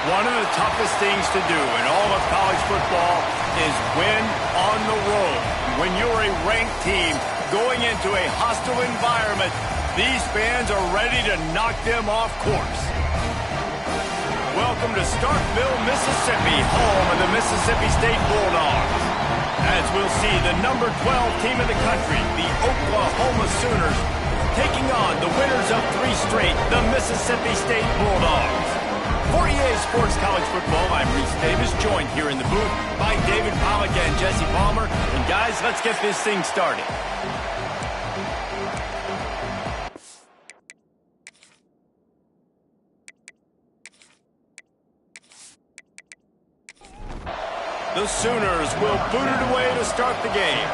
One of the toughest things to do in all of college football is win on the road. When you're a ranked team going into a hostile environment, these fans are ready to knock them off course. Welcome to Starkville, Mississippi, home of the Mississippi State Bulldogs. As we'll see, the number 12 team in the country, the Oklahoma Sooners, taking on the winners of 3 straight, the Mississippi State Bulldogs. For EA Sports College Football, I'm Reese Davis, joined here in the booth by David Pollack and Jesse Palmer. And guys, let's get this thing started. The Sooners will boot it away to start the game.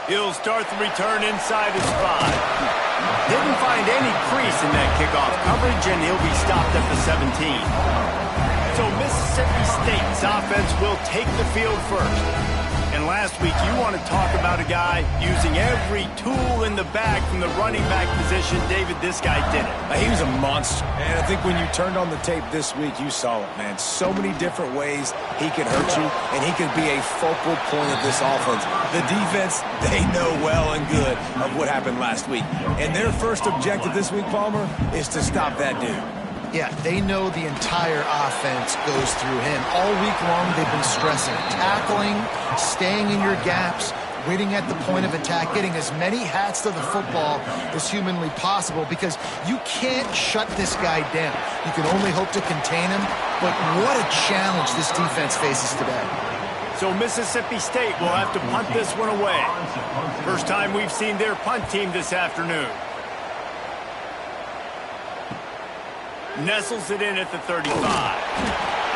He'll start the return inside his 5. Didn't find any crease in that kickoff coverage, and he'll be stopped at the 17. So Mississippi State's offense will take the field first. And last week, you want to talk about a guy using every tool in the bag from the running back position. David, this guy did it. He was a monster. And I think when you turned on the tape this week, you saw it, man. So many different ways he could hurt you, and he could be a focal point of this offense. The defense, they know well and good of what happened last week. And their first objective this week, Palmer, is to stop that dude. Yeah, they know the entire offense goes through him. All week long, they've been stressing, tackling, staying in your gaps, waiting at the point of attack, getting as many hats to the football as humanly possible, because you can't shut this guy down. You can only hope to contain him, but what a challenge this defense faces today. So Mississippi State will have to punt this one away. First time we've seen their punt team this afternoon. Nestles it in at the 35.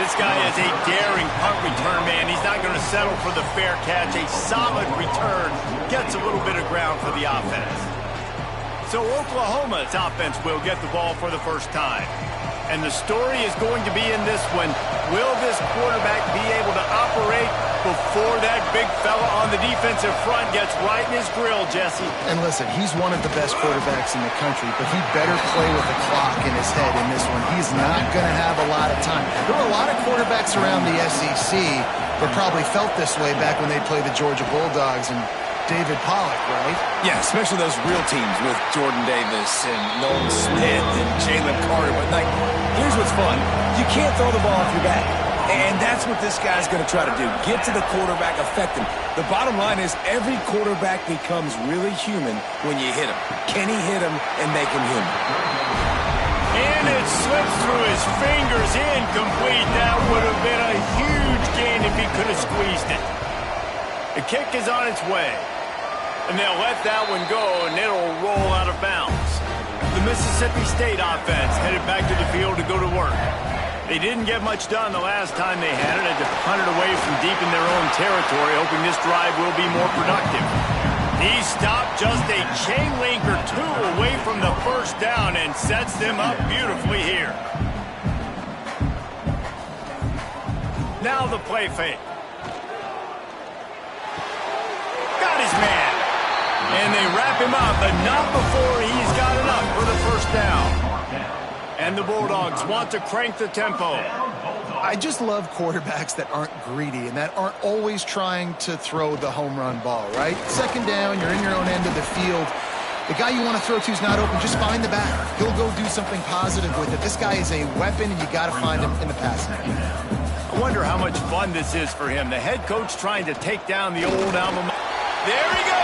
This guy is a daring punt return man. He's not going to settle for the fair catch. A solid return gets a little bit of ground for the offense. So Oklahoma's offense will get the ball for the first time. And the story is going to be in this one. Will this quarterback be able to operate before that big fella on the defensive front gets right in his grill, Jesse? And listen, he's one of the best quarterbacks in the country, but he better play with the clock in his head in this one. He's not going to have a lot of time. There were a lot of quarterbacks around the SEC that probably felt this way back when they played the Georgia Bulldogs and David Pollack, right? Yeah, especially those real teams with Jordan Davis and Nolan Smith and Jalen Carter. But, like, here's what's fun. You can't throw the ball off your back. And that's what this guy's going to try to do. Get to the quarterback, affect him. The bottom line is every quarterback becomes really human when you hit him. Can he hit him and make him human? And it slips through his fingers, incomplete. That would have been a huge gain if he could have squeezed it. The kick is on its way. And they'll let that one go, and it'll roll out of bounds. The Mississippi State offense headed back to the field to go to work. They didn't get much done the last time they had it. Had to punt it away from deep in their own territory, hoping this drive will be more productive. He stopped just a chain link or two away from the first down and sets them up beautifully here. Now the play fake. Got his man. And they wrap him up, but not before he's got enough for the first down. And the Bulldogs want to crank the tempo. I just love quarterbacks that aren't greedy and that aren't always trying to throw the home run ball, right? Second down, you're in your own end of the field. The guy you want to throw to is not open. Just find the back. He'll go do something positive with it. This guy is a weapon, and you got to find him in the passing game. I wonder how much fun this is for him. The head coach trying to take down the old alma mater. There he goes.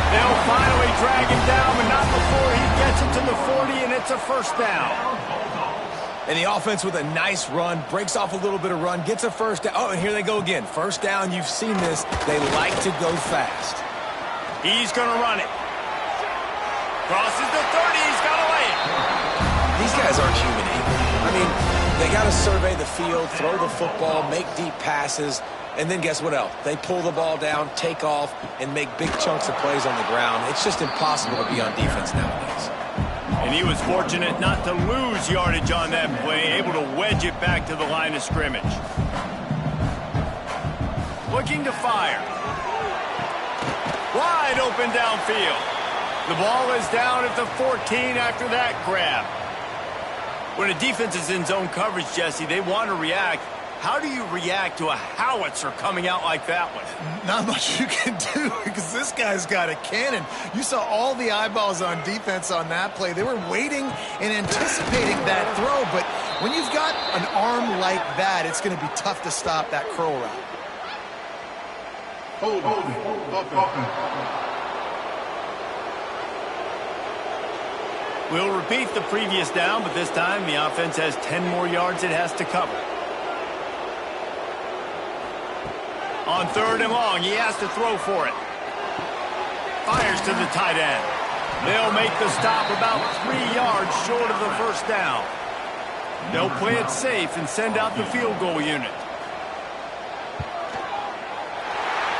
They'll finally drag him down, but not before he gets it to the 40, and it's a first down. And the offense with a nice run, breaks off a little bit of run, gets a first down. Oh, and here they go again. First down, you've seen this. They like to go fast. He's going to run it. Crosses the 30, he's got to lay it. These guys aren't human either. I mean, they got to survey the field, throw the football, make deep passes. And then guess what else? They pull the ball down, take off, and make big chunks of plays on the ground. It's just impossible to be on defense nowadays. And he was fortunate not to lose yardage on that play, able to wedge it back to the line of scrimmage. Looking to fire. Wide open downfield. The ball is down at the 14 after that grab. When a defense is in zone coverage, Jesse, they want to react. How do you react to a howitzer coming out like that one? Not much you can do because this guy's got a cannon. You saw all the eyeballs on defense on that play. They were waiting and anticipating that throw, but when you've got an arm like that, it's going to be tough to stop that curl route. Hold offense. We'll repeat the previous down, but this time the offense has 10 more yards it has to cover. On 3rd and long, he has to throw for it. Fires to the tight end. They'll make the stop about 3 yards short of the first down. They'll play it safe and send out the field goal unit.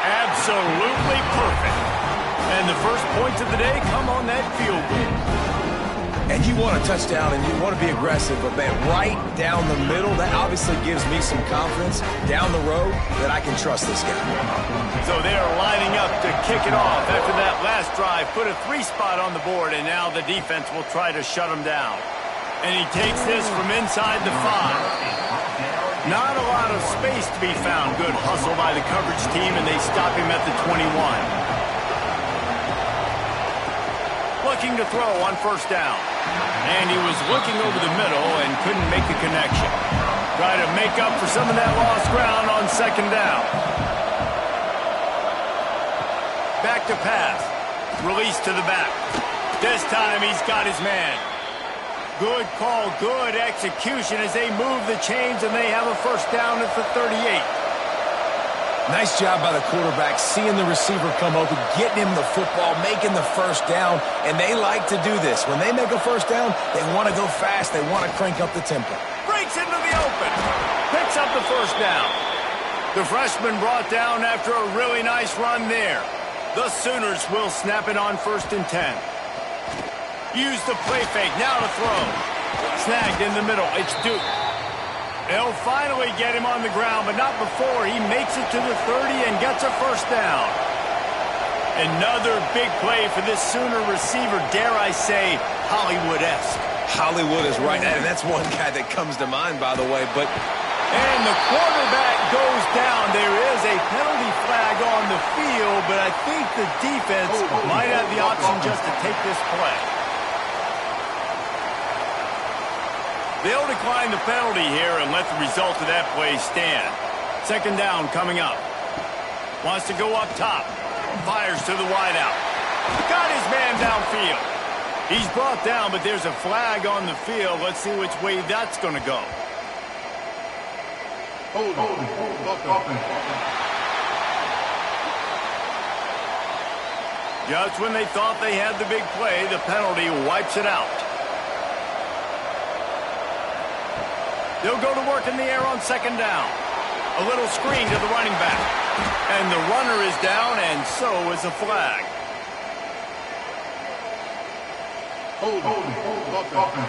Absolutely perfect. And the first points of the day come on that field goal. And you want a touchdown and you want to be aggressive, but man, right down the middle, that obviously gives me some confidence down the road that I can trust this guy. So they're lining up to kick it off after that last drive. Put a 3 spot on the board, and now the defense will try to shut him down. And he takes this from inside the 5. Not a lot of space to be found. Good hustle by the coverage team, and they stop him at the 21. Looking to throw on 1st down. And he was looking over the middle and couldn't make a connection. Try to make up for some of that lost ground on 2nd down. Back to pass. Release to the back. This time he's got his man. Good call, good execution as they move the chains and they have a 1st down at the 38. Nice job by the quarterback, seeing the receiver come open, getting him the football, making the 1st down, and they like to do this. When they make a 1st down, they want to go fast. They want to crank up the tempo. Breaks into the open. Picks up the 1st down. The freshman brought down after a really nice run there. The Sooners will snap it on 1st and 10. Use the play fake, now to throw. Snagged in the middle, it's Duke. They'll finally get him on the ground, but not before he makes it to the 30 and gets a 1st down. Another big play for this Sooner receiver, dare I say, Hollywood-esque. Hollywood is right, and that's one guy that comes to mind, by the way. And the quarterback goes down. There is a penalty flag on the field, but I think the defense might have the option just to take this play. They'll decline the penalty here and let the result of that play stand. 2nd down coming up. Wants to go up top. Fires to the wideout. Got his man downfield. He's brought down, but there's a flag on the field. Let's see which way that's going to go. Hold offense. Just when they thought they had the big play, the penalty wipes it out. They'll go to work in the air on 2nd down. A little screen to the running back. And the runner is down, and so is a flag. Hold offense.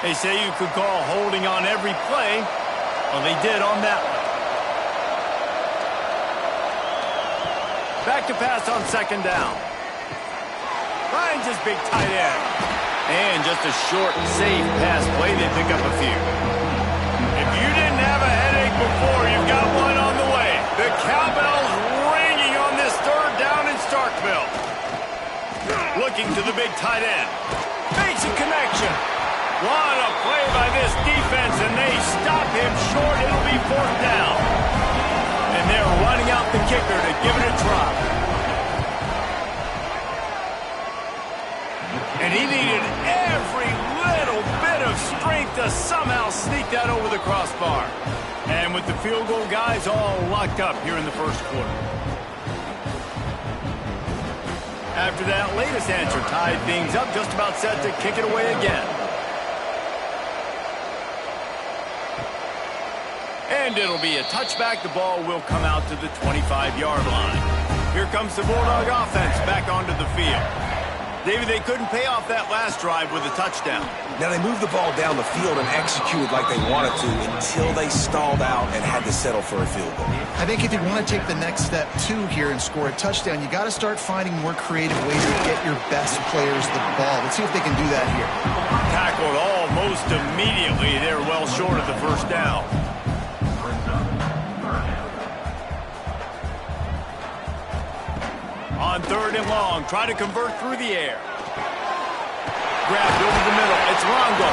They say you could call holding on every play. Well, they did on that one. Back to pass on 2nd down. Finds his big tight end. And just a short, safe pass play, they pick up a few. If you didn't have a headache before, you've got one on the way. The cowbell's ringing on this 3rd down in Starkville. Looking to the big tight end. Makes a connection. What a play by this defense, and they stop him short. It'll be 4th down. And they're running out the kicker to give it a try. And he needed every little bit of strength to somehow sneak that over the crossbar. And with the field goal guys all locked up here in the 1st quarter. After that latest answer tied things up, just about set to kick it away again. And it'll be a touchback. The ball will come out to the 25-yard line. Here comes the Bulldog offense back onto the field. David, they couldn't pay off that last drive with a touchdown. Now, they moved the ball down the field and executed like they wanted to until they stalled out and had to settle for a field goal. I think if you want to take the next step, too, here and score a touchdown, you got to start finding more creative ways to get your best players the ball. Let's see if they can do that here. Tackled almost immediately. They're well short of the first down. On 3rd and long, try to convert through the air. Grabbed over the middle. It's Longo.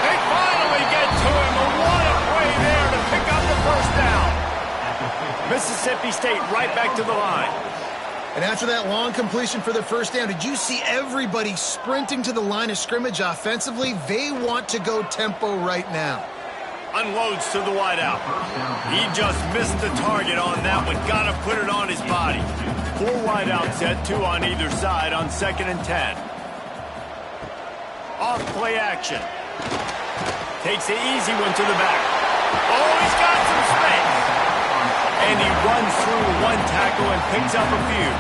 They finally get to him. And what a play there to pick up the first down. Mississippi State right back to the line. And after that long completion for the first down, did you see everybody sprinting to the line of scrimmage offensively? They want to go tempo right now. Unloads to the wideout. He just missed the target on that one. Got to put it on his body. 4 wideouts set, 2 on either side on 2nd and 10. Off play action. Takes the easy one to the back. Oh, he's got some space. And he runs through 1 tackle and picks up a few.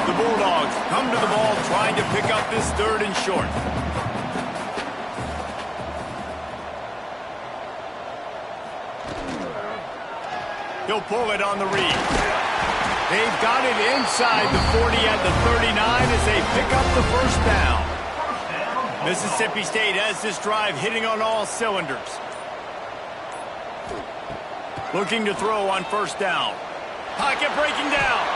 The Bulldogs come to the ball trying to pick up this 3rd and short. He'll pull it on the read. They've got it inside the 40 at the 39 as they pick up the first down. Mississippi State has this drive hitting on all cylinders. Looking to throw on first down. Pocket breaking down.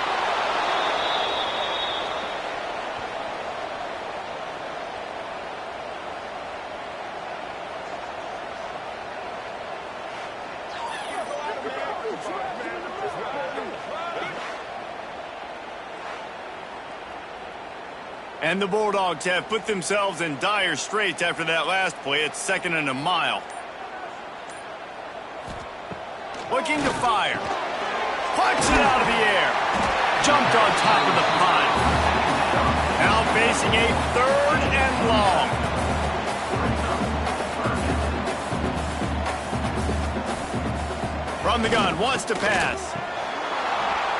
And the Bulldogs have put themselves in dire straits after that last play. It's 2nd and a mile. Looking to fire. Punch it out of the air. Jumped on top of the pile. Now facing a 3rd and long. From the gun, wants to pass.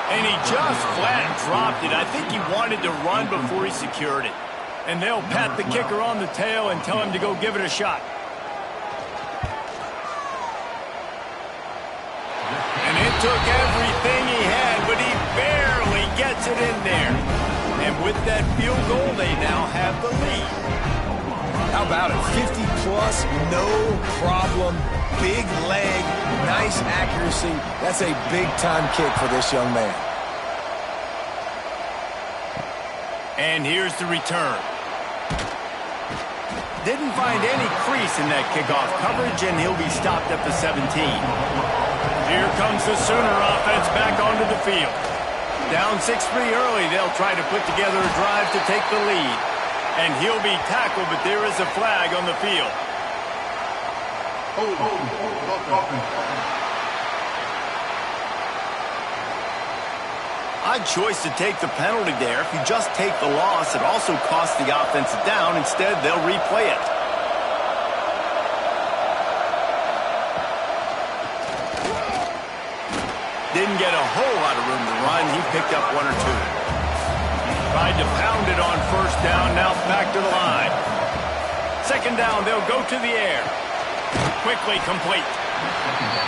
And he just flat dropped it. I think he wanted to run before he secured it. And they'll pat the kicker on the tail and tell him to go give it a shot. And it took everything he had, but he barely gets it in there. And with that field goal, they now have the lead. How about it? 50-plus, no problem. Big leg, nice accuracy. That's a big-time kick for this young man. And here's the return. Didn't find any crease in that kickoff coverage, and he'll be stopped at the 17. Here comes the Sooner offense back onto the field. Down 6 pretty early, they'll try to put together a drive to take the lead. And he'll be tackled, but there is a flag on the field. Odd choice to take the penalty there. If you just take the loss, it also costs the offense a down. Instead, they'll replay it. Didn't get a whole lot of room to run. He picked up 1 or 2. Tried to pound it on first down. Now back to the line. 2nd down, they'll go to the air. Quickly complete.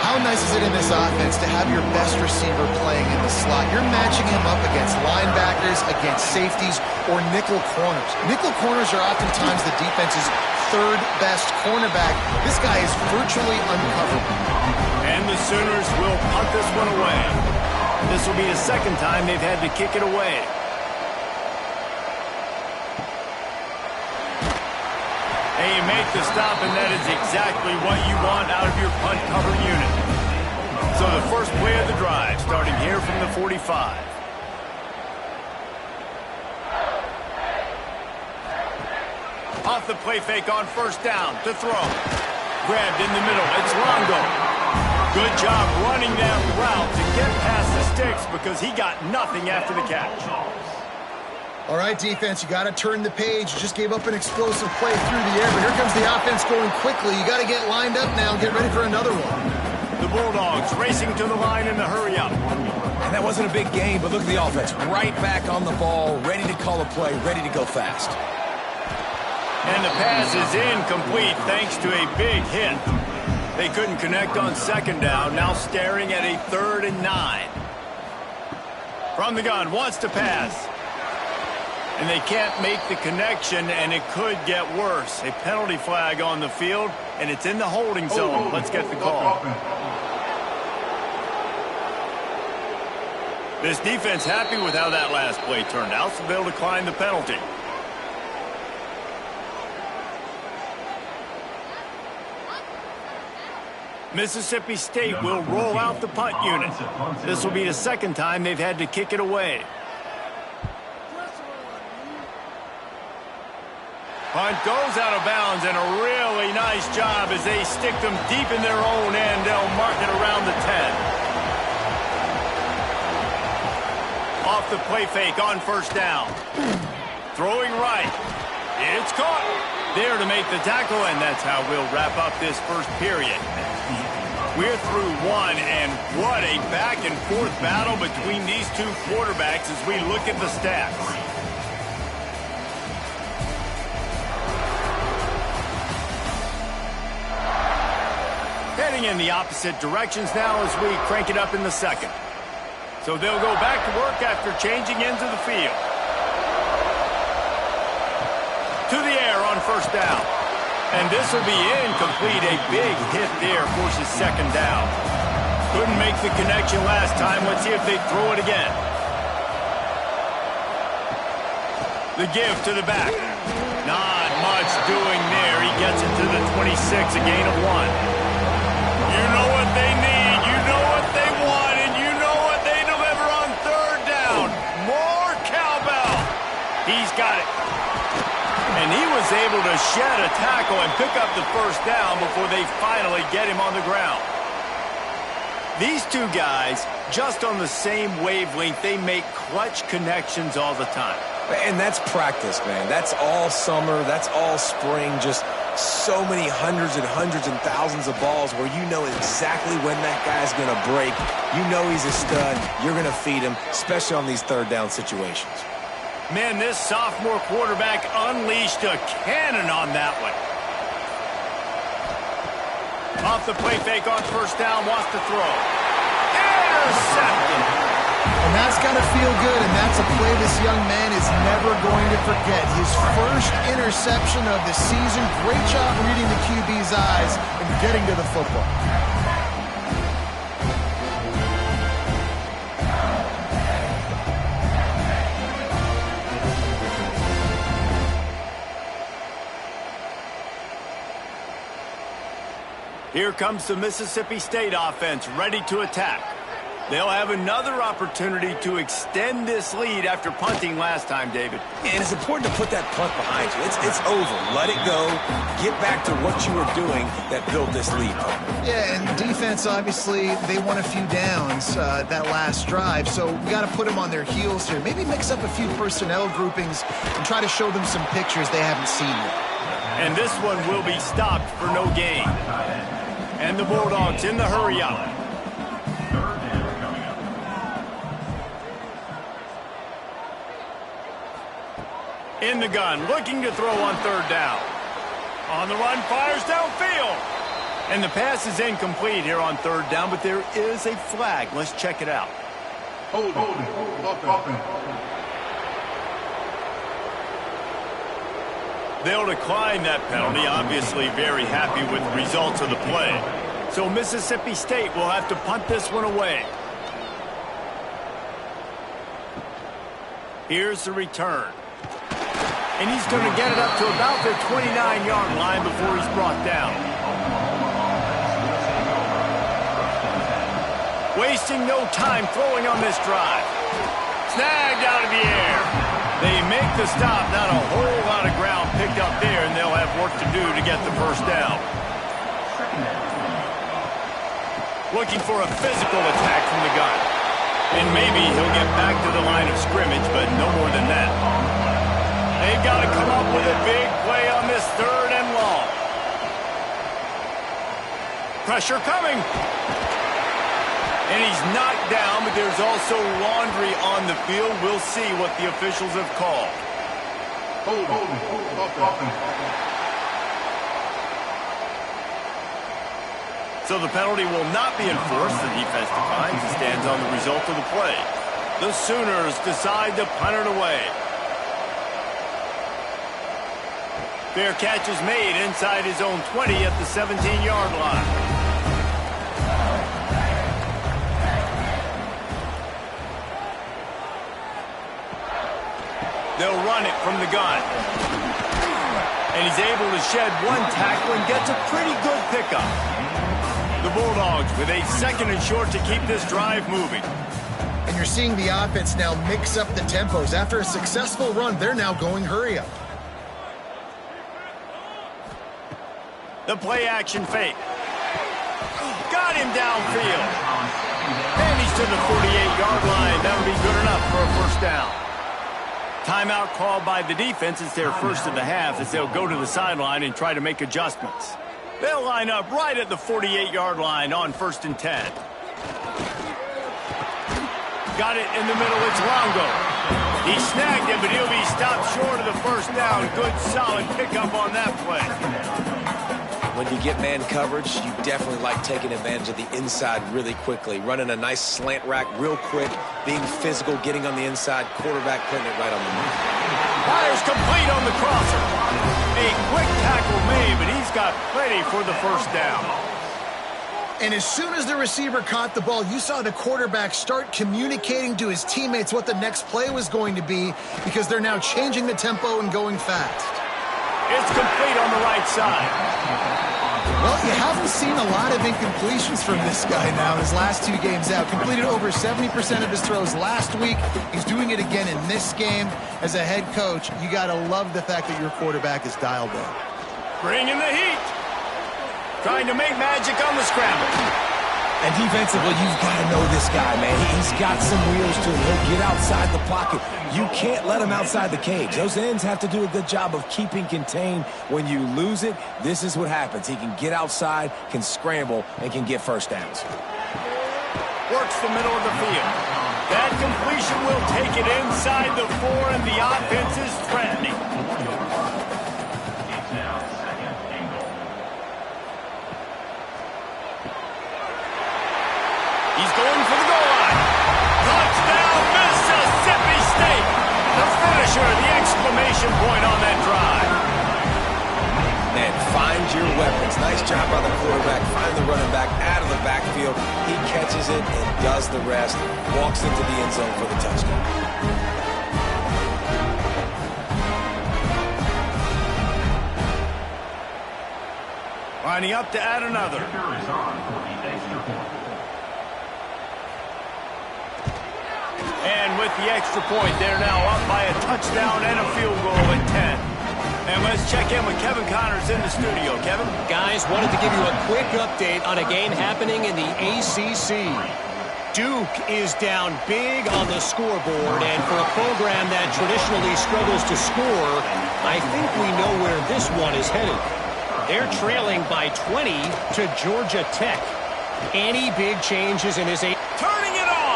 How nice is it in this offense to have your best receiver playing in the slot? You're matching him up against linebackers, against safeties, or nickel corners. Nickel corners are oftentimes the defense's 3rd best cornerback. This guy is virtually uncoverable. And the Sooners will punt this one away. This will be the 2nd time they've had to kick it away. And you make the stop, and that is exactly what you want out of your punt cover unit. So the first play of the drive, starting here from the 45. Off the play fake on first down to throw. Grabbed in the middle. It's Longo. Good job running that route to get past the sticks because he got nothing after the catch. All right, defense, you got to turn the page. You just gave up an explosive play through the air, but here comes the offense going quickly. You got to get lined up now and get ready for another one. The Bulldogs racing to the line in the hurry up. And that wasn't a big game, but look at the offense. Right back on the ball, ready to call a play, ready to go fast. And the pass is incomplete thanks to a big hit. They couldn't connect on second down, now staring at a 3rd and 9. From the gun, wants to pass. And they can't make the connection, and it could get worse. A penalty flag on the field, and it's in the holding zone. Let's get the call. This defense happy with how that last play turned out, so they'll decline the penalty. Mississippi State will roll out the punt unit. This will be the second time they've had to kick it away. Punt goes out of bounds, and a really nice job as they stick them deep in their own end. They'll mark it around the 10. Off the play fake on first down. Throwing right. It's caught. There to make the tackle, and that's how we'll wrap up this first period. We're through one, and what a back-and-forth battle between these two quarterbacks as we look at the stats. Heading in the opposite directions now as we crank it up in the second. So they'll go back to work after changing into the field. To the air on first down. And this will be incomplete. A big hit there forces second down. Couldn't make the connection last time. Let's see if they throw it again. The give to the back. Not much doing there. He gets it to the 26, a gain of 1. You know what they need. You know what they want. And you know what they deliver on third down. More cowbell. He's got it. And he was able to shed a tackle and pick up the first down before they finally get him on the ground. These two guys, just on the same wavelength, they make clutch connections all the time. And that's practice, man. That's all summer. That's all spring. Just so many hundreds and thousands of balls where you know exactly when that guy's going to break. You know he's a stud. You're going to feed him, especially on these third down situations. Man, this sophomore quarterback unleashed a cannon on that one. Off the play fake on first down, wants to throw. Intercepted. And that's got to feel good, and that's a play this young man is never going to forget. His first interception of the season. Great job reading the QB's eyes and getting to the football. Here comes the Mississippi State offense ready to attack. They'll have another opportunity to extend this lead after punting last time, David. And it's important to put that punt behind you. It's over. Let it go. Get back to what you were doing that built this lead. Yeah, and defense, obviously, they won a few downs that last drive, so we got to put them on their heels here. Maybe mix up a few personnel groupings and try to show them some pictures they haven't seen yet. And this one will be stopped for no gain. And the Bulldogs in the hurry-up. In the gun, looking to throw on third down. On the run, fires downfield. And the pass is incomplete here on third down, but there is a flag. Let's check it out. Hold it. They'll decline that penalty, obviously very happy with the results of the play. So Mississippi State will have to punt this one away. Here's the return. And he's going to get it up to about the 29-yard line before he's brought down. Wasting no time throwing on this drive. Snagged out of the air. They make the stop, not a whole lot of ground picked up there, and they'll have work to do to get the first down. Looking for a physical attack from the gun. And maybe he'll get back to the line of scrimmage, but no more than that. They've got to come up with a big play on this third and long. Pressure coming. And he's knocked down, but there's also laundry on the field. We'll see what the officials have called. Offense. So the penalty will not be enforced. The defense declines and stands on the result of the play. The Sooners decide to punt it away. Fair catch is made inside his own 20 at the 17-yard line. They'll run it from the gun. And he's able to shed one tackle and gets a pretty good pickup. The Bulldogs with a 2nd and short to keep this drive moving. And you're seeing the offense now mix up the tempos. After a successful run, they're now going hurry up. The play action fake. Got him downfield. And he's to the 48-yard line. That'll be good enough for a first down. Timeout called by the defense. It's their first of the half as they'll go to the sideline and try to make adjustments. They'll line up right at the 48-yard line on 1st and 10. Got it in the middle. It's Longo. He snagged him, but he'll be stopped short of the first down. Good, solid pickup on that play. When you get man coverage, you definitely like taking advantage of the inside really quickly. Running a nice slant rack real quick, being physical, getting on the inside, quarterback putting it right on the mark. Fires complete on the crosser. A quick tackle made, but he's got plenty for the first down. And as soon as the receiver caught the ball, you saw the quarterback start communicating to his teammates what the next play was going to be because they're now changing the tempo and going fast. It's complete on the right side. Well, you haven't seen a lot of incompletions from this guy now his last 2 games out. Completed over 70% of his throws last week. He's doing it again in this game. As a head coach, you got to love the fact that your quarterback is dialed in. Bringing the heat. Trying to make magic on the scramble. And defensively, you've got to know this guy, man. He's got some wheels to him. He'll get outside the pocket. You can't let him outside the cage. Those ends have to do a good job of keeping contained. When you lose it, this is what happens. He can get outside, can scramble, and can get first downs. Works the middle of the field. That completion will take it inside the 4, and the offense is threatening. He's going for the goal line. Touchdown, Mississippi State. The finisher, the exclamation point on that drive. Man, find your weapons. Nice job by the quarterback. Find the running back out of the backfield. He catches it and does the rest. Walks into the end zone for the touchdown. Lining up to add another. And with the extra point, they're now up by a touchdown and a field goal at 10. And let's check in with Kevin Connors in the studio. Kevin? Guys, wanted to give you a quick update on a game happening in the ACC. Duke is down big on the scoreboard, and for a program that traditionally struggles to score, I think we know where this one is headed. They're trailing by 20 to Georgia Tech. Any big changes in his... Turning it on!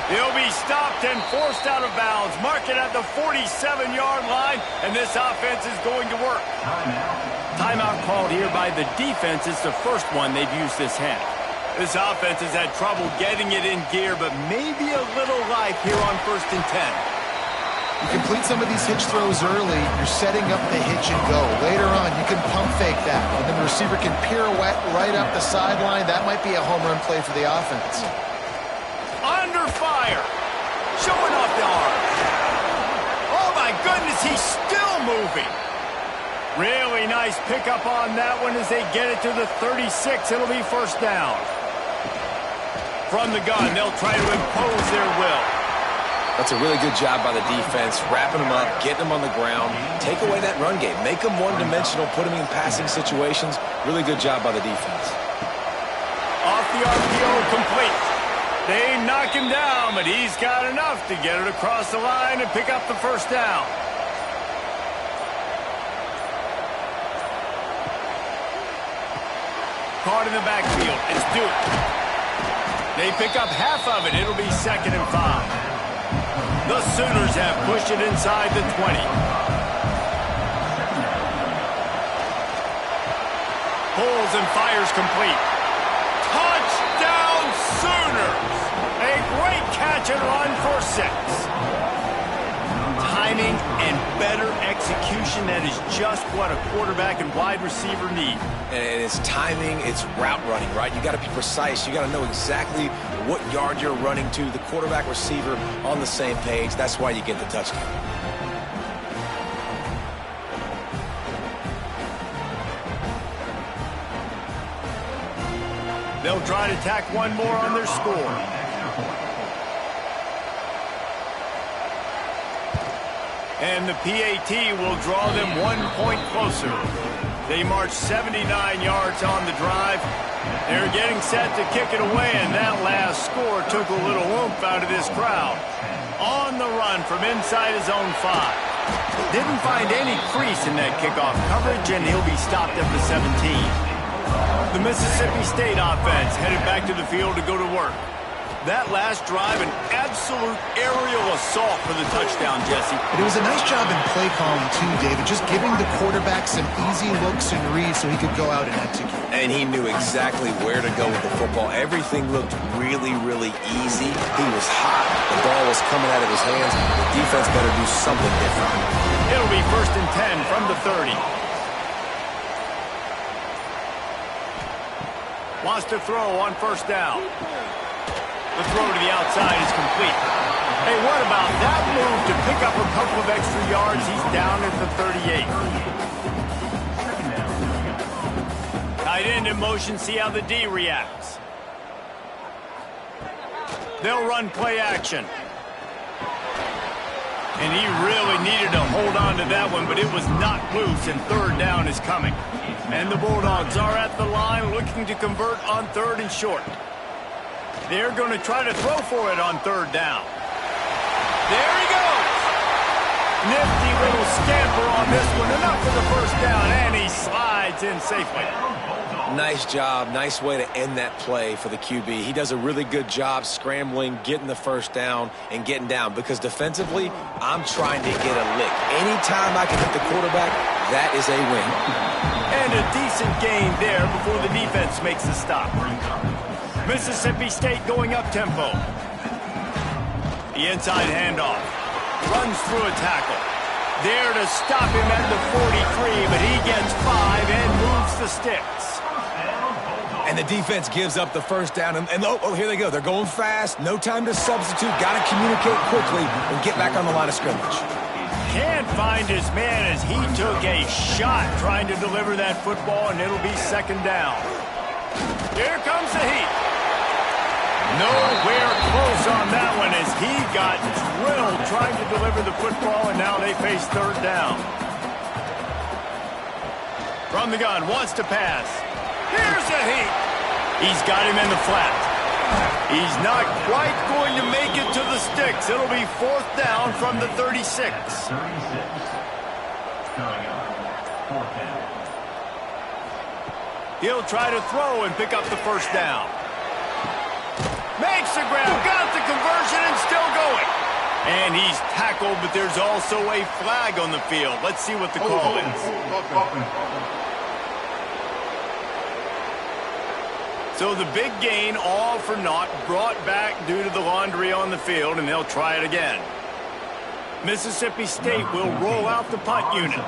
He'll be stopped and forced out of bounds. Mark it at the 47-yard line, and this offense is going to work. Timeout called here by the defense. It's the first one they've used this half. This offense has had trouble getting it in gear, but maybe a little life here on 1st and 10. You complete some of these hitch throws early, you're setting up the hitch and go. Later on, you can pump fake that, and then the receiver can pirouette right up the sideline. That might be a home run play for the offense. Under fire. Showing off the arm. Oh, my goodness, he's still moving. Really nice pickup on that one as they get it to the 36. It'll be first down. From the gun, they'll try to impose their will. That's a really good job by the defense, wrapping them up, getting them on the ground. Take away that run game. Make them one-dimensional, put them in passing situations. Really good job by the defense. Off the RPO, complete. They knock him down, but he's got enough to get it across the line and pick up the first down. caught in the backfield. It's Duke. They pick up half of it. It'll be 2nd and 5. The Sooners have pushed it inside the 20. Pulls and fires complete. Touchdown Sooners! A great catch and run for 6. Timing and better execution, that is just what a quarterback and wide receiver need. And it's timing, it's route running, right? You got to be precise. You got to know exactly what yard you're running to. The quarterback, receiver on the same page. That's why you get the touchdown. They'll try to tack one more on their score. And the PAT will draw them 1 point closer. They march 79 yards on the drive. They're getting set to kick it away, and that last score took a little oomph out of this crowd. On the run from inside his own 5. Didn't find any crease in that kickoff coverage, and he'll be stopped at the 17. The Mississippi State offense headed back to the field to go to work. That last drive, an absolute aerial assault for the touchdown, Jesse. But it was a nice job in play calling, too, David, just giving the quarterback some easy looks and reads so he could go out and execute. And he knew exactly where to go with the football. Everything looked really, really easy. He was hot. The ball was coming out of his hands. The defense better do something different. It'll be 1st and 10 from the 30. Wants to throw on 1st down. The throw to the outside is complete. Hey, what about that move to pick up a couple of extra yards? He's down at the 38. Tight end in motion, see how the D reacts. They'll run play action. And he really needed to hold on to that one, but it was not loose, and 3rd down is coming. And the Bulldogs are at the line looking to convert on 3rd and short. They're going to try to throw for it on 3rd down. There he goes. Nifty little scamper on this one. Enough for the 1st down, and he slides in safely. Nice job. Nice way to end that play for the QB. He does a really good job scrambling, getting the 1st down, and getting down. Because defensively, I'm trying to get a lick. Anytime I can hit the quarterback, that is a win. And a decent gain there before the defense makes the stop. Mississippi State going up-tempo. The inside handoff. Runs through a tackle. There to stop him at the 43, but he gets 5 and moves the sticks. And the defense gives up the 1st down. And oh, here they go. They're going fast. No time to substitute. Got to communicate quickly and get back on the line of scrimmage. Can't find his man as he took a shot trying to deliver that football, and it'll be 2nd down. Here comes the heat. Nowhere close on that one as he got drilled trying to deliver the football, and now they face 3rd down. From the gun, wants to pass. Here's the heat. He's got him in the flat. He's not quite going to make it to the sticks. It'll be 4th down from the 36. He'll try to throw and pick up the 1st down. Makes the grab, got the conversion, and still going. And he's tackled, but there's also a flag on the field. Let's see what the call is. So the big gain, all for naught, brought back due to the laundry on the field, and they'll try it again. Mississippi State will roll out the punt unit.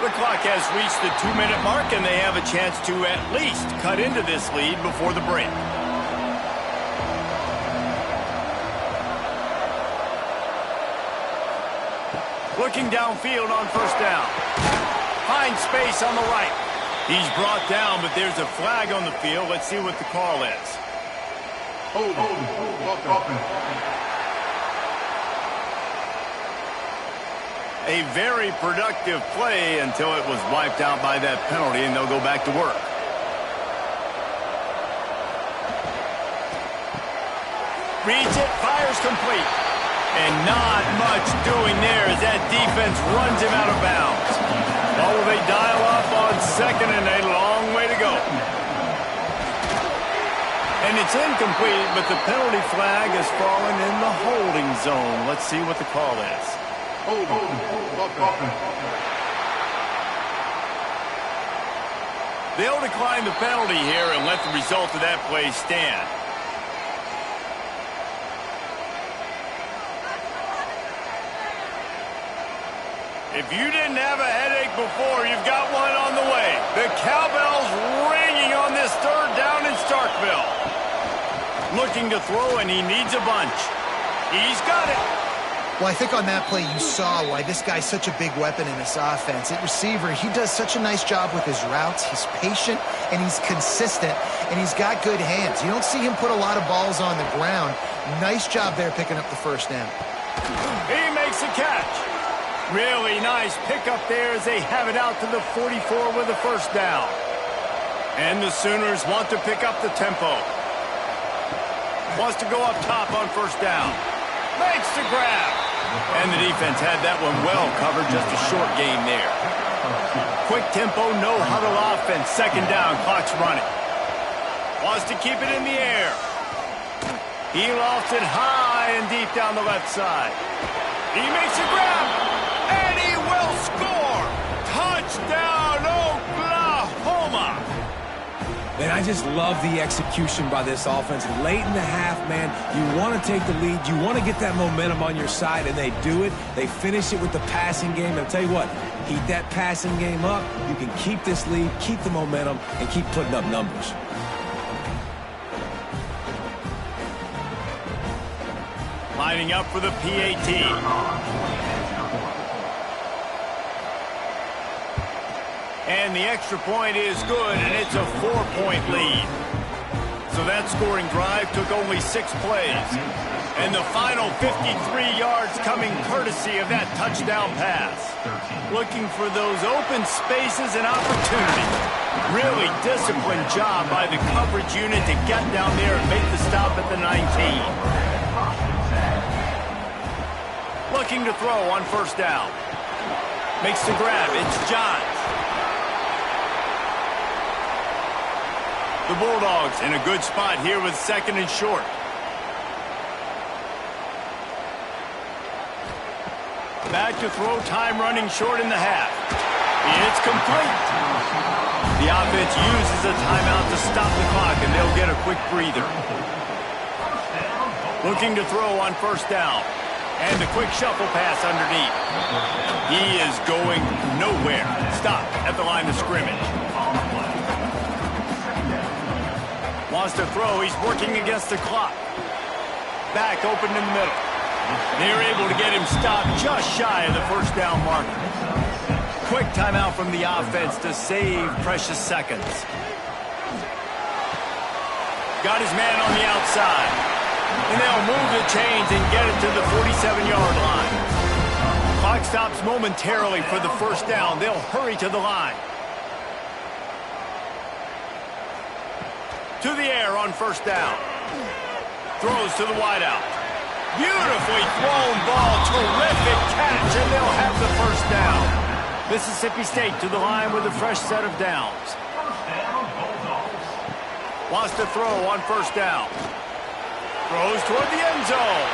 The clock has reached the 2-minute mark, and they have a chance to at least cut into this lead before the break. Looking downfield on 1st down. Finds space on the right. He's brought down, but there's a flag on the field. Let's see what the call is. A very productive play until it was wiped out by that penalty, and they'll go back to work. Reads it, fires complete. And not much doing there as that defense runs him out of bounds. Oh, they dial up on second and a long way to go. And it's incomplete, but the penalty flag has fallen in the holding zone. Let's see what the call is. They'll decline the penalty here and let the result of that play stand. If you didn't have a headache before, you've got one on the way. The cowbell's ringing on this third down in Starkville. Looking to throw, and he needs a bunch. He's got it. Well, I think on that play you saw why this guy's such a big weapon in this offense. At receiver, he does such a nice job with his routes. He's patient, and he's consistent, and he's got good hands. You don't see him put a lot of balls on the ground. Nice job there picking up the first down. He makes a catch. Really nice pickup there as they have it out to the 44 with a first down. And the Sooners want to pick up the tempo. Wants to go up top on first down. Makes the grab. And the defense had that one well covered, just a short game there. Quick tempo, no huddle offense. Second down, clock's running. Wants to keep it in the air. He lofts it high and deep down the left side. He makes a grab. And he will score! Touchdown, Oklahoma! Man, I just love the execution by this offense. Late in the half, man, you want to take the lead. You want to get that momentum on your side, and they do it. They finish it with the passing game. And I'll tell you what, heat that passing game up. You can keep this lead, keep the momentum, and keep putting up numbers. Lining up for the PAT. And the extra point is good, and it's a 4-point lead. So that scoring drive took only 6 plays. And the final 53 yards coming courtesy of that touchdown pass. Looking for those open spaces and opportunities. Really disciplined job by the coverage unit to get down there and make the stop at the 19. Looking to throw on first down. Makes the grab. It's Johns. The Bulldogs in a good spot here with second and short. Back to throw, time running short in the half. It's complete. The offense uses a timeout to stop the clock, and they'll get a quick breather. Looking to throw on first down. And the quick shuffle pass underneath. He is going nowhere. Stop at the line of scrimmage. Wants to throw. He's working against the clock. Back open in the middle. They're able to get him stopped just shy of the first down marker. Quick timeout from the offense to save precious seconds. Got his man on the outside. And they'll move the chains and get it to the 47-yard line. Clock stops momentarily for the first down. They'll hurry to the line. To the air on first down. Throws to the wideout. Beautifully thrown ball. Terrific catch, and they'll have the first down. Mississippi State to the line with a fresh set of downs. Wants to throw on first down. Throws toward the end zone.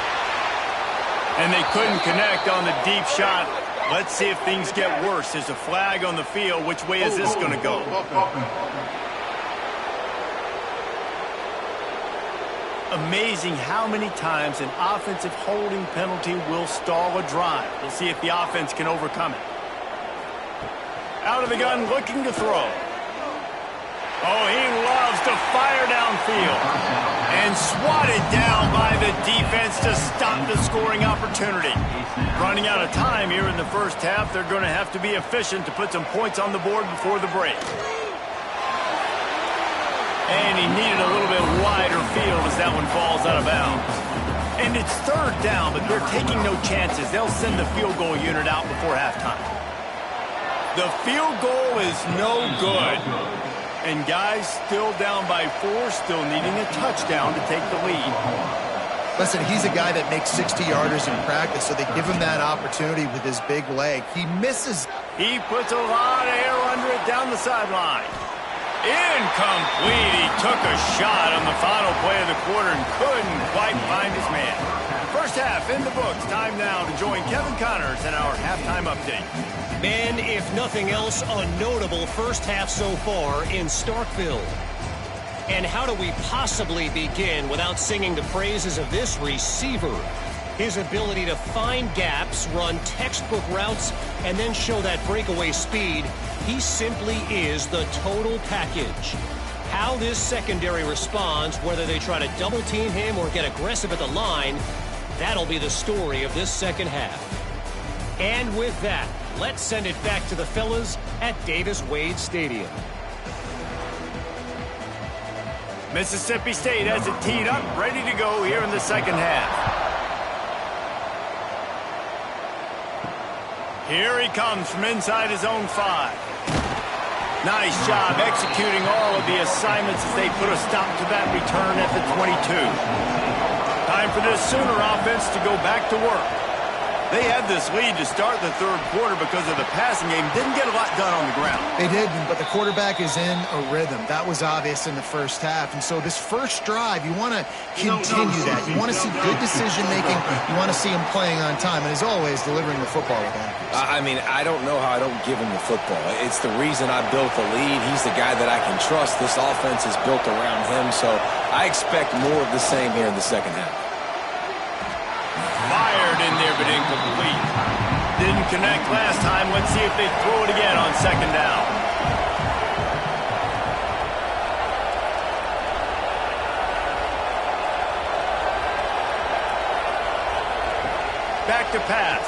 And they couldn't connect on the deep shot. Let's see if things get worse. There's a flag on the field. Which way is this going to go? Amazing how many times an offensive holding penalty will stall a drive. We'll see if the offense can overcome it. Out of the gun, looking to throw. Oh, he loves to fire downfield. And swatted down by the defense to stop the scoring opportunity. Running out of time here in the first half. They're going to have to be efficient to put some points on the board before the break. And he needed a little bit wider field as that one falls out of bounds. And it's third down, but they're taking no chances. They'll send the field goal unit out before halftime. The field goal is no good. And guys still down by 4, still needing a touchdown to take the lead. Listen, he's a guy that makes 60-yarders in practice, so they give him that opportunity with his big leg. He misses. He puts a lot of air under it down the sideline. Incomplete. He took a shot on the final play of the quarter and couldn't quite find his man. First half in the books. Time now to join Kevin Connors in our halftime update. Man, if nothing else, a notable first half so far in Starkville. And how do we possibly begin without singing the praises of this receiver? His ability to find gaps, run textbook routes, and then show that breakaway speed. He simply is the total package. How this secondary responds, whether they try to double team him or get aggressive at the line, that'll be the story of this second half. And with that, let's send it back to the fellas at Davis-Wade Stadium. Mississippi State has it teed up, ready to go here in the second half. Here he comes from inside his own 5. Nice job executing all of the assignments as they put a stop to that return at the 22. Time for this Sooner offense to go back to work. They had this lead to start the third quarter because of the passing game. Didn't get a lot done on the ground. They didn't, but the quarterback is in a rhythm. That was obvious in the first half. And so this first drive, you want to continue that. You want to see good decision-making. You want to see him playing on time. And as always, delivering the football with accuracy. I mean, I don't know how I don't give him the football. It's the reason I built the lead. He's the guy that I can trust. This offense is built around him. So I expect more of the same here in the second half. Fired in there, but incomplete. Didn't connect last time. Let's see if they throw it again on second down. Back to pass.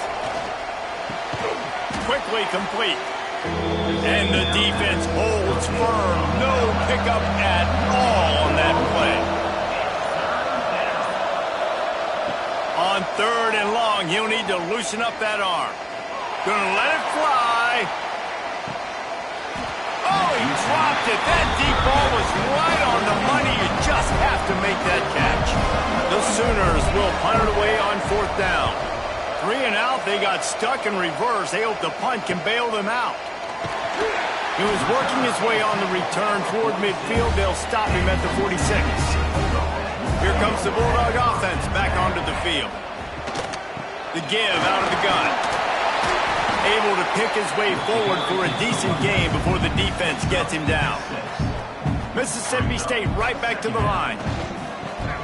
Quickly complete. And the defense holds firm. No pickup at all on that play. On third and long, he'll need to loosen up that arm. Gonna let it fly. Oh, he dropped it. That deep ball was right on the money. You just have to make that catch. The Sooners will punt it away on fourth down. 3 and out, they got stuck in reverse. They hope the punt can bail them out. He was working his way on the return toward midfield. They'll stop him at the 46. Here comes the Bulldog offense back onto the field. The give out of the gun. Able to pick his way forward for a decent game before the defense gets him down. Mississippi State right back to the line.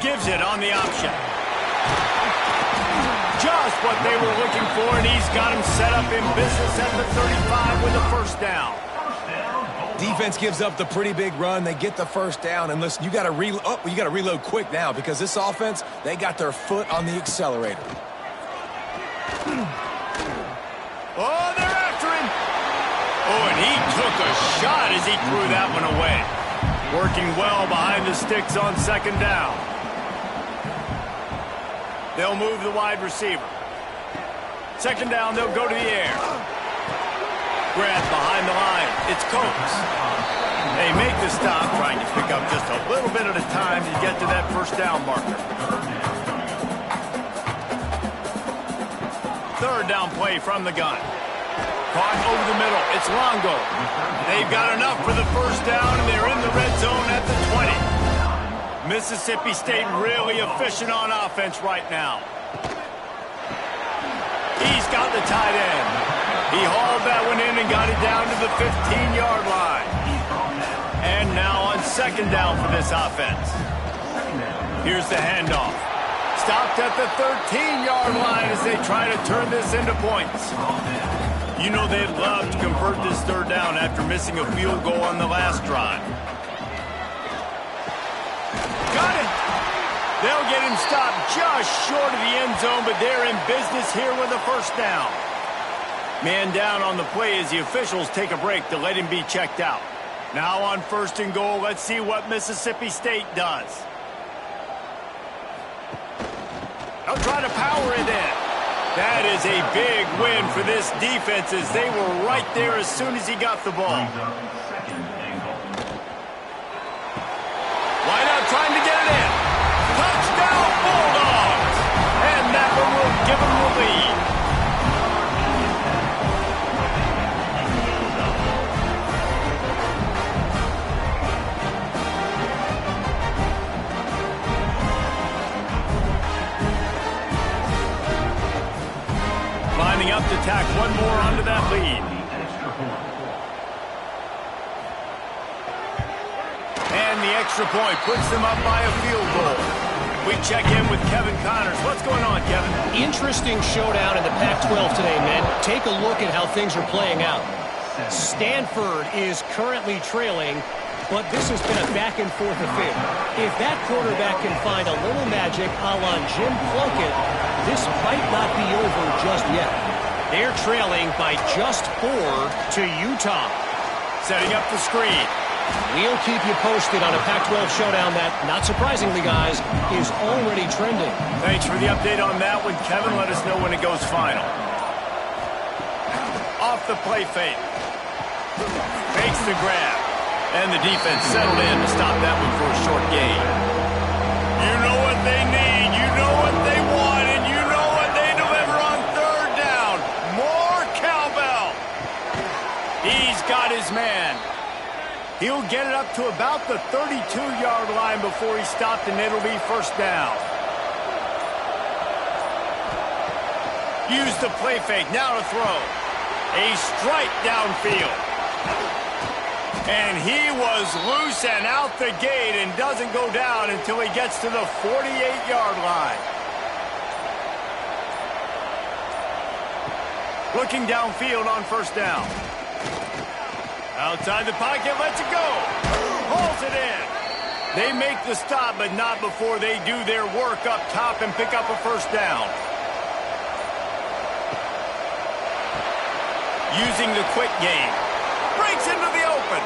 Gives it on the option. Just what they were looking for, and he's got him set up in business at the 35 with a first down. Defense gives up the pretty big run. They get the first down, and listen, you got to reload quick now because this offense, they got their foot on the accelerator. Oh, they're after him. Oh, and he took a shot as he threw that one away. Working well behind the sticks on second down. They'll move the wide receiver. Second down, they'll go to the air. Grant behind the line. It's Coates. They make the stop, trying to pick up just a little bit at a time to get to that first down marker. Third down play from the gun. Caught over the middle. It's Longo. They've got enough for the first down, and they're in the red zone at the 20. Mississippi State really efficient on offense right now. He's got the tight end. He hauled that one in and got it down to the 15-yard line. And now on second down for this offense. Here's the handoff. Stopped at the 13-yard line as they try to turn this into points. You know they'd love to convert this third down after missing a field goal on the last drive. Got it. They'll get him stopped just short of the end zone, but they're in business here with a first down. Man down on the play as the officials take a break to let him be checked out. Now on first and goal, let's see what Mississippi State does. They'll try to power it in. That is a big win for this defense as they were right there as soon as he got the ball. Wide out trying to get it in. Touchdown Bulldogs! up to tack one more onto that lead. And the extra point puts them up by a field goal. We check in with Kevin Connors. What's going on, Kevin? Interesting showdown in the Pac-12 today, men. Take a look at how things are playing out. Stanford is currently trailing, but this has been a back-and-forth affair. If that quarterback can find a little magic a la Jim Plunkett, this might not be over just yet. They're trailing by just 4 to Utah. Setting up the screen. We'll keep you posted on a Pac-12 showdown that, not surprisingly, guys, is already trending. Thanks for the update on that one, Kevin. Let us know when it goes final. Off the play fake. Fakes the grab. And the defense settled in to stop that one for a short gain. You know what they need, you know what they want, and you know what they deliver on third down. More cowbell. He's got his man. He'll get it up to about the 32-yard line before he's stopped, and it'll be first down. Use the play fake, now to throw. A strike downfield. And he was loose and out the gate and doesn't go down until he gets to the 48-yard line. Looking downfield on first down. Outside the pocket, lets it go. Hauls it in. They make the stop, but not before they do their work up top and pick up a first down. Using the quick game. Breaks into the open.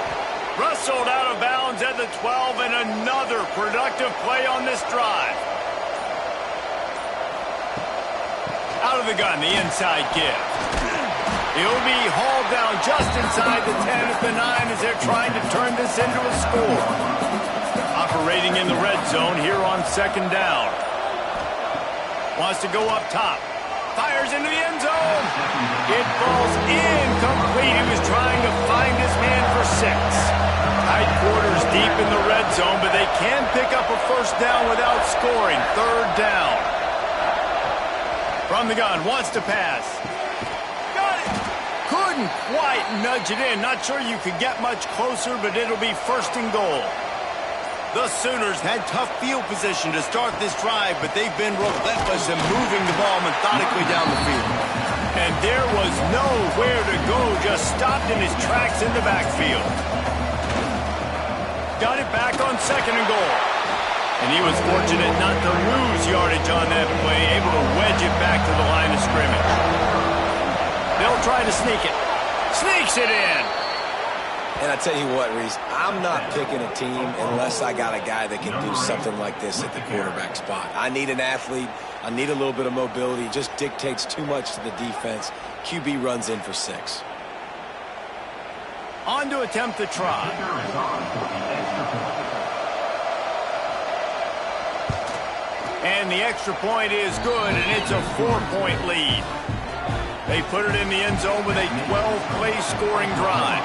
Rustled out of bounds at the 12, and another productive play on this drive. Out of the gun, the inside give. He'll be hauled down just inside the 10 at the 9 as they're trying to turn this into a score. Operating in the red zone here on second down. Wants to go up top. Fires into the end zone. It falls incomplete. He was trying to find his man for 6. Tight quarters deep in the red zone, but they can pick up a first down without scoring. Third down. From the gun, wants to pass. Got it. Couldn't quite nudge it in. Not sure you could get much closer, but it'll be first and goal. The Sooners had tough field position to start this drive, but they've been relentless in moving the ball methodically down the field. And there was nowhere to go, just stopped in his tracks in the backfield. Got it back on second and goal. And he was fortunate not to lose yardage on that play, able to wedge it back to the line of scrimmage. They'll try to sneak it. Sneaks it in. And I tell you what, Reese, I'm not picking a team unless I got a guy that can do something like this at the quarterback spot. I need an athlete. I need a little bit of mobility. It just dictates too much to the defense. QB runs in for 6. On to attempt the try. And the extra point is good, and it's a 4-point lead. They put it in the end zone with a 12-play scoring drive.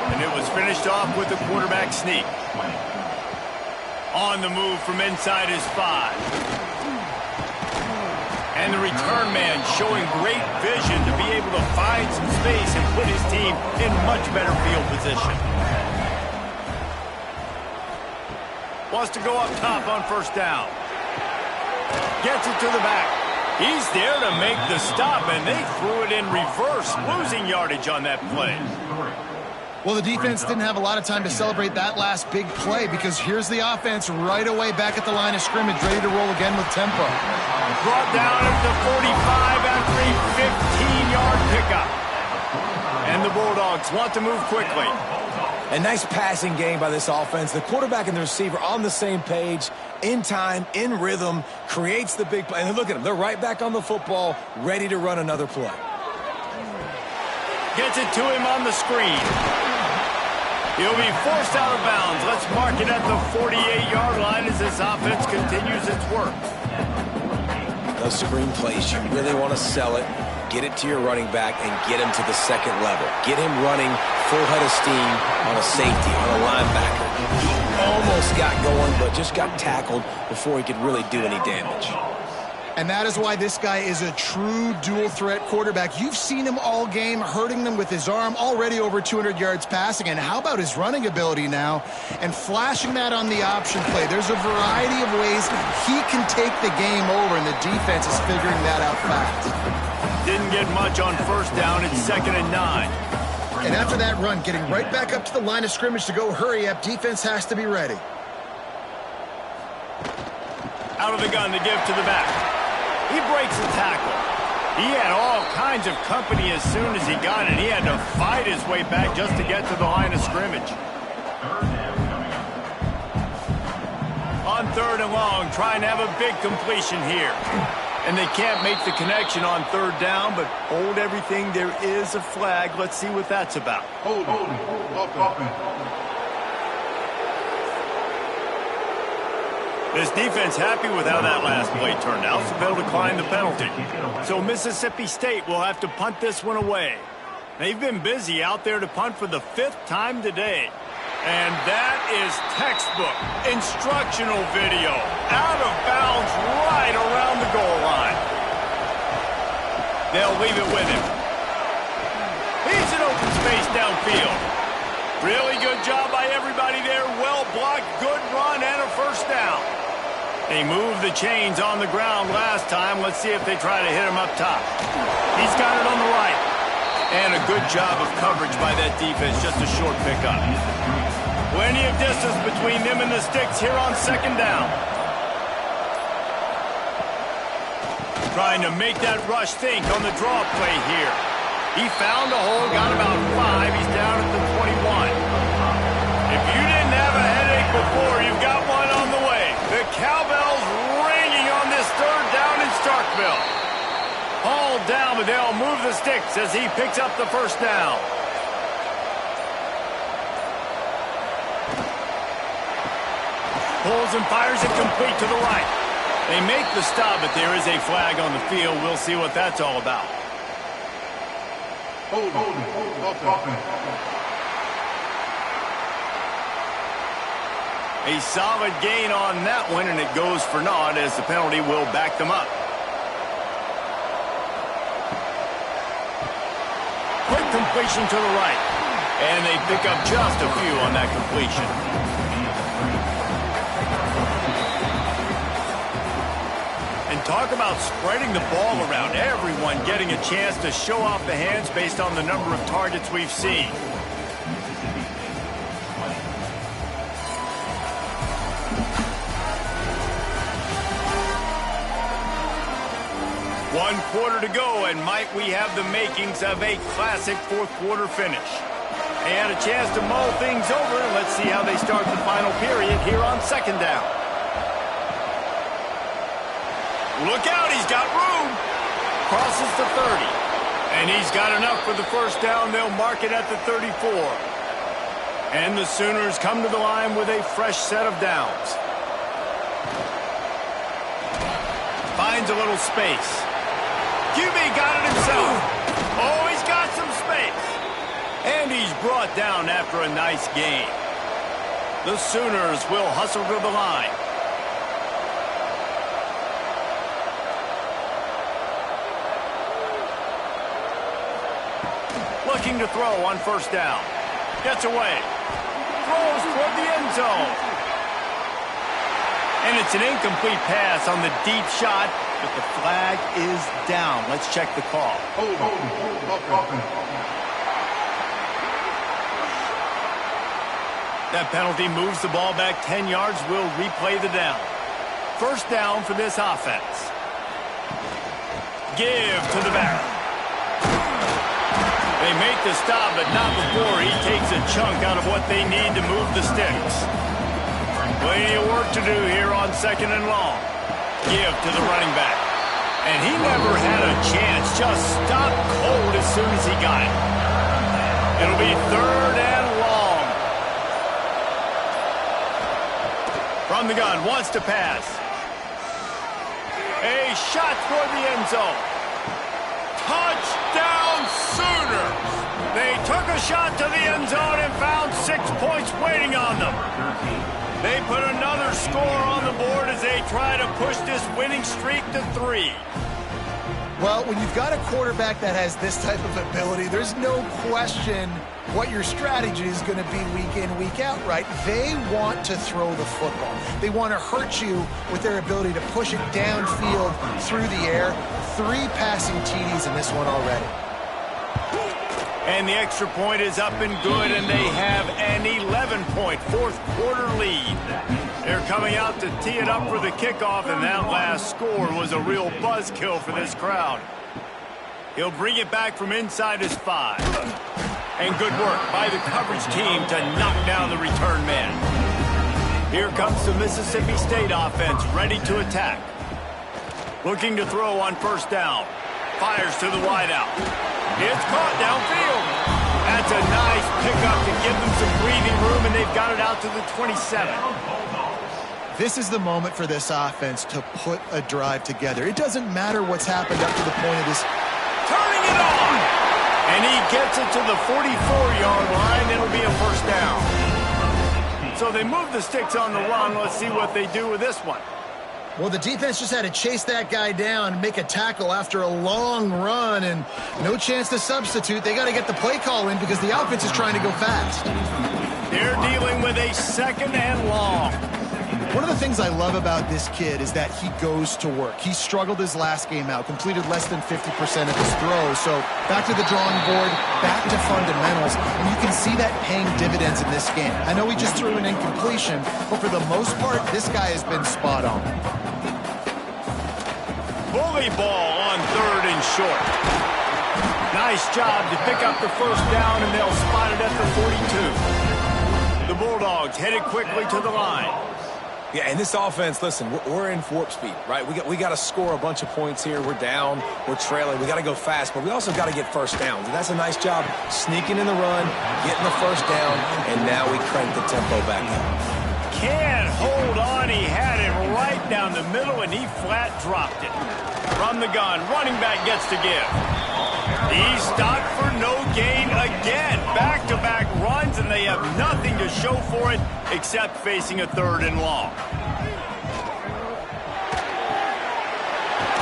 And it was finished off with a quarterback sneak. On the move from inside his 5. And the return man showing great vision to be able to find some space and put his team in much better field position. Wants to go up top on first down. Gets it to the back. He's there to make the stop, and they threw it in reverse, losing yardage on that play. Well, the defense didn't have a lot of time to celebrate that last big play because here's the offense right away back at the line of scrimmage, ready to roll again with tempo. Brought down at the 45 after a 15-yard pickup. And the Bulldogs want to move quickly. A nice passing game by this offense. The quarterback and the receiver on the same page, in time, in rhythm, creates the big play. And look at them. They're right back on the football, ready to run another play. Gets it to him on the screen. He'll be forced out of bounds. Let's mark it at the 48-yard line as this offense continues its work. Those screen plays, you really want to sell it, get it to your running back, and get him to the second level. Get him running full head of steam on a safety, on a linebacker. He almost got going, but just got tackled before he could really do any damage. And that is why this guy is a true dual-threat quarterback. You've seen him all game, hurting them with his arm, already over 200 yards passing. And how about his running ability now? And flashing that on the option play. There's a variety of ways he can take the game over, and the defense is figuring that out fast. Didn't get much on first down. It's 2nd and 9. And after that run, getting right back up to the line of scrimmage to go hurry up, defense has to be ready. Out of the gun to give to the back. He breaks the tackle. He had all kinds of company as soon as he got it. He had to fight his way back just to get to the line of scrimmage. On 3rd and long, trying to have a big completion here. And they can't make the connection on 3rd down, but hold everything. There is a flag. Let's see what that's about. Hold offense. This defense happy with how that last play turned out, so they'll decline the penalty. So Mississippi State will have to punt this one away. They've been busy out there to punt for the 5th time today. And that is textbook instructional video. Out of bounds right around the goal line. They'll leave it with him. He's in open space downfield. Really good job by everybody there. Well blocked, good run, and a first down. They moved the chains on the ground last time. Let's see if they try to hit him up top. He's got it on the right. And a good job of coverage by that defense. Just a short pickup. Plenty of distance between them and the sticks here on 2nd down. Trying to make that rush think on the draw play here. He found a hole, got about 5. He's down at the 21. If you didn't have a headache before, you've got one on the way. The cowbell's ringing on this 3rd down in Starkville. Hauled down, but they'll move the sticks as he picks up the first down. Pulls and fires it complete to the right. They make the stop, but there is a flag on the field. We'll see what that's all about. Hold offense. A solid gain on that one, and it goes for naught as the penalty will back them up. Quick completion to the right. And they pick up just a few on that completion. And talk about spreading the ball around. Everyone getting a chance to show off the hands based on the number of targets we've seen. One quarter to go, and might we have the makings of a classic 4th quarter finish. And a chance to mull things over, and let's see how they start the final period here on 2nd down. Look out, he's got room. Crosses the 30. And he's got enough for the first down. They'll mark it at the 34. And the Sooners come to the line with a fresh set of downs. Finds a little space. QB got it himself. Oh, he's got some space. And he's brought down after a nice gain. The Sooners will hustle to the line. Looking to throw on first down. Gets away. Throws toward the end zone. And it's an incomplete pass on the deep shot, but the flag is down. Let's check the call. Hold offense. That penalty moves the ball back 10 yards. We'll replay the down. First down for this offense. Give to the back. They make the stop, but not before he takes a chunk out of what they need to move the sticks. Plenty of work to do here on 2nd and long. Give to the running back. And he never had a chance. Just stopped cold as soon as he got it. It'll be 3rd and long. From the gun, wants to pass. A shot toward the end zone. Touchdown Sooners! They took a shot to the end zone and found 6 points waiting on them. They put another score on the board as they try to push this winning streak to 3. Well, when you've got a quarterback that has this type of ability, there's no question what your strategy is going to be week in, week out, right? They want to throw the football. They want to hurt you with their ability to push it downfield through the air. 3 passing TDs in this one already. And the extra point is up and good, and they have an 11-point fourth-quarter lead. They're coming out to tee it up for the kickoff, and that last score was a real buzzkill for this crowd. He'll bring it back from inside his 5. And good work by the coverage team to knock down the return man. Here comes the Mississippi State offense, ready to attack. Looking to throw on first down. Fires to the wideout. It's caught downfield. That's a nice pickup to give them some breathing room, and they've got it out to the 27. This is the moment for this offense to put a drive together. It doesn't matter what's happened up to the point of this. Turning it on! And he gets it to the 44-yard line. It'll be a first down. So they move the sticks on the run. Let's see what they do with this one. Well, the defense just had to chase that guy down and make a tackle after a long run, and no chance to substitute. They got to get the play call in because the offense is trying to go fast. They're dealing with a 2nd and long. One of the things I love about this kid is that he goes to work. He struggled his last game out, completed less than 50% of his throws. So back to the drawing board, back to fundamentals, and you can see that paying dividends in this game. I know he just threw an incompletion, but for the most part, this guy has been spot on. Bully ball on 3rd and short. Nice job to pick up the first down, and they'll spot it at the 42. The Bulldogs headed quickly to the line. Yeah, and this offense, listen, we're in warp speed, right? We got to score a bunch of points here. We're down. We're trailing. We got to go fast, but we also got to get first downs. And that's a nice job sneaking in the run, getting the first down, and now we crank the tempo back up. Can't hold on. He had it right down the middle, and he flat dropped it. From the gun, running back gets to give. He's stopped for no gain again. Back-to-back runs, and they have nothing to show for it except facing a 3rd and long.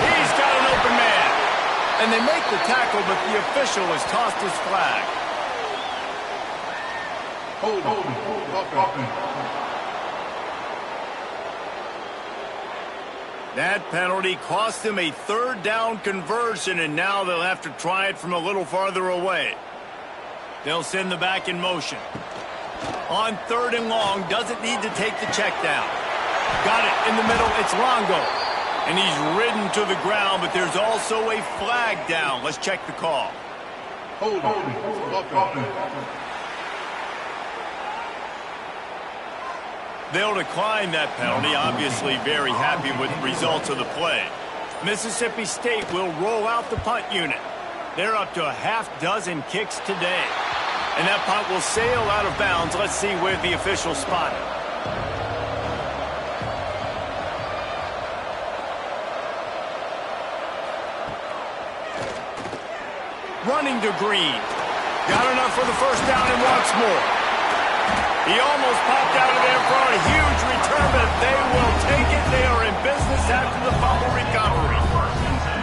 He's got an open man. And they make the tackle, but the official has tossed his flag. Hold. That penalty cost them a 3rd down conversion, and now they'll have to try it from a little farther away. They'll send the back in motion. On 3rd and long, doesn't need to take the check down. Got it in the middle, it's Longo. And he's ridden to the ground, but there's also a flag down. Let's check the call. Hold. They'll decline that penalty, obviously very happy with the results of the play. Mississippi State will roll out the punt unit. They're up to a half-dozen kicks today. And that punt will sail out of bounds. Let's see where the official spot it. Running to Green. Got enough for the first down and wants more. He almost popped out of there for a huge return, but they will take it. They are in business after the fumble recovery.